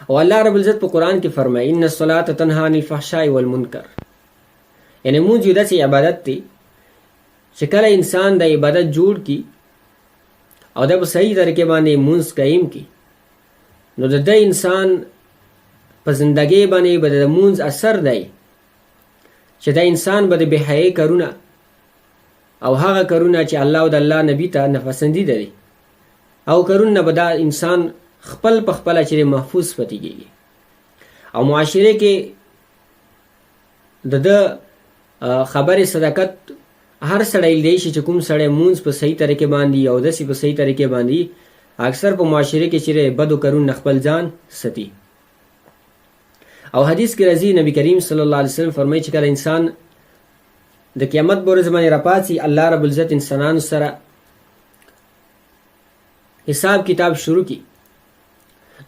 او الله رب العزت په قرآن کې فرمایي ان الصلاة تنهى عن الفحشاء والمنکر، یعنی مونځ یو داسې عبادت دی چې کله انسان د عبادت جوړ کی او د په صحیح طریقې باندې مونځ قایم کی، نو د انسان په زندګۍ باندې به د مونځ اثر دی چې د انسان به د بېحیایۍ کارونه او هغه کارونه چې الله او د الله نبی ته ناپسندیده دي او کارونه به دا انسان خپل په خپله چې محفوظ پاتې کېږي. او معاشره کې د خبرې صداقت هر سړی دی چې کوم سړی مونځ په صحیح طریقې باندې او داسې په صحیح طریقې باندې اکثر په معاشره کې چې بدو کارونه خپل ځان ساتي. او حدیث کې راځي نبی کریم صلی الله علیه وسلم فرمایي چې کله انسان د قیامت په ورځ باندې راپاڅي، الله رب العزت انسانانو سره حساب کتاب شروع کی،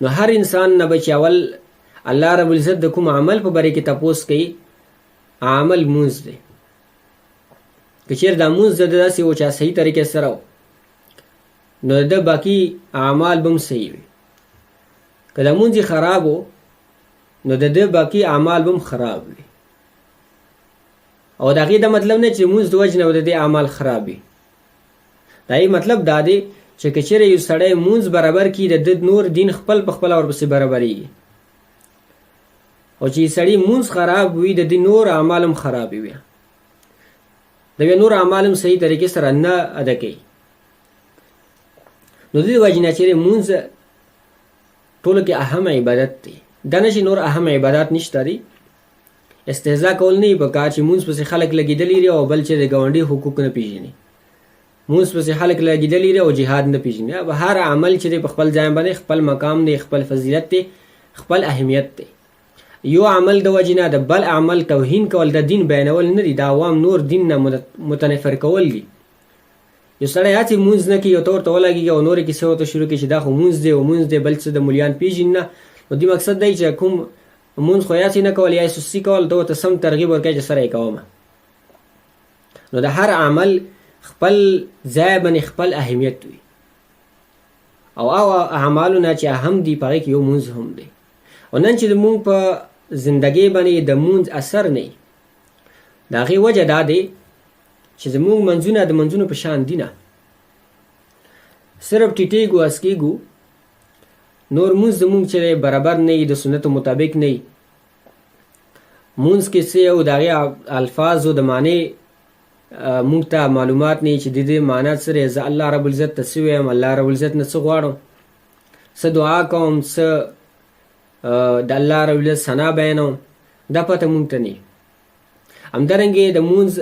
نو هر انسان نه به چې اول الله رب العزت د کوم عمل په باره کې تپوس کوي، عمل مونځ دی. که چېرې دا مونځ د داسې و چې صحیح طریقې سره و، نو د باقي اعمال به هم صحیح وي. که دا مونځ خراب و، نو د باقي اعمال به هم خراب وي. او د هغې دا مطلب نه چې مونځ د وجې نه د دې اعمال خراب وي. دا یې مطلب دا دی چې که چېرې یو سړی مونځ برابر کړي، د نور دین خپل په خپله ورپسې برابرېږي. او چې سړی مونځ خراب وي، د دې نور اعمال هم خراب وي، د نور اعمال هم صحیح طریقې سره نه ادا کوي. نو د دې وجې نه چېرې مونځ ټولو کې اهم عبادت دی. دا نه چې نور اهم عبادات نشته دي. استهزا کول نه پکار چې مونځ پسې خلک لګېدلي دي او بل چې د ګاونډي حقوق نه پېژني، مونځ پسې خلک لګېدلي دي او جهاد نه پېژني. اب هر عمل چې په خپل ځای باندې خپل مقام دی، خپل فضیلت دی، خپل اهمیت دی. یو عمل د وجې نه د بل عمل توهین کول د دین بیانول نه دي، د عوام نور دین نه متنفر کول دي. یو سړی هڅې مونځ نه کوي او ته ورته ولګېږي او نورې کیسې ورته شروع کړي چې دا خو مونځ دی او مونځ دی، بل څه د مولیان پېژني نه. نو دې مقصد دی چې کوم مونځ خو یاسې نه کول یا سستي کول، ته ورته سم ترغیب ورکوي چې سره یې کومه. نو د هر عمل خپل ځای باندې خپل اهمیت وي، او اعمالو نه چې اهم دي په هغې کې یو مونځ هم دی. او نن چې مونږ په زندګۍ باندې د مونځ اثر نه وي، د هغې وجه دا دی چې زمونږ منځونه د منځونو په شان دي نه، صرف ټیټېږو اسکېږو، نور مونځ زمونږ چې برابر نه وي، د سنتو مطابق نه وي. مونځ کې څه او د هغې الفاظو د معنی مونږ ته معلومات نه وي چې د دې معنا څه دی، زه الله رب العزت ته څه ویم، الله رب العزت نه څه غواړم، څه دعا کوم، څه د الله رب العزت ثنا بیانوم، دا پته مونږ ته نه وي. همدارنګې د مونځ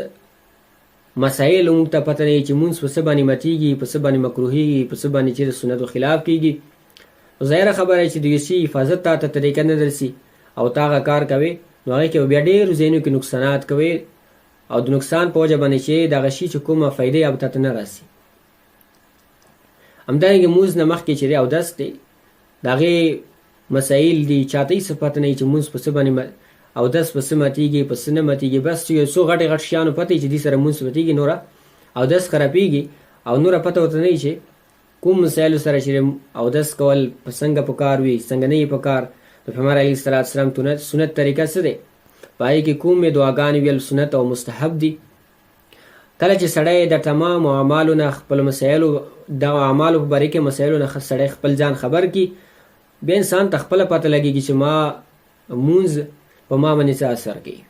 مسایل مونږ ته پته نه وي چې مونځ په څه باندې ماتېږي، په څه باندې مکروهېږي، په څه باندې چې د سنتو خلاف کېږي. ظاهره خبره چې د یو شي حفاظت ته طریقه نه درسي او تا هغه کار کوې، نو هغې کې بیا ډېرو ځایونو کې نقصانات کوې او د نقصان په وجه باندې چې دغه شي چې کومه فایده یا ته نه راسي. همدارنګې مونځ نه مخکې چې دی اودس دی، د هغې مسایل دي، چاته هېڅ پته نه وي چې مونځ په څه باندې اودس په څه ماتېږي، په څه نه ماتېږي. بس یو څو غټې غټ شیانو پته وي چې دې سره مونځ ماتېږي، نوره اودس خرابېږي او نوره پته ورته نه وي چې کوم مسایلو سره چې اودس کول په څنګه پکار وي، څنګه نه وي پکار. د پیغمبر علیه السلام سنت طریقه څه دی، په هغې کې کومې دعاګانې ویل سنت او مستحب دي. کله چې سړی د تمام اعمالو نه خپل مسایلو د اعمالو په باره کې مسایلو نه سړی خپل ځان خبر کړي، بیا انسان ته خپله پته لګېږي چې ما مونځ په ما باندې څه اثر کوي.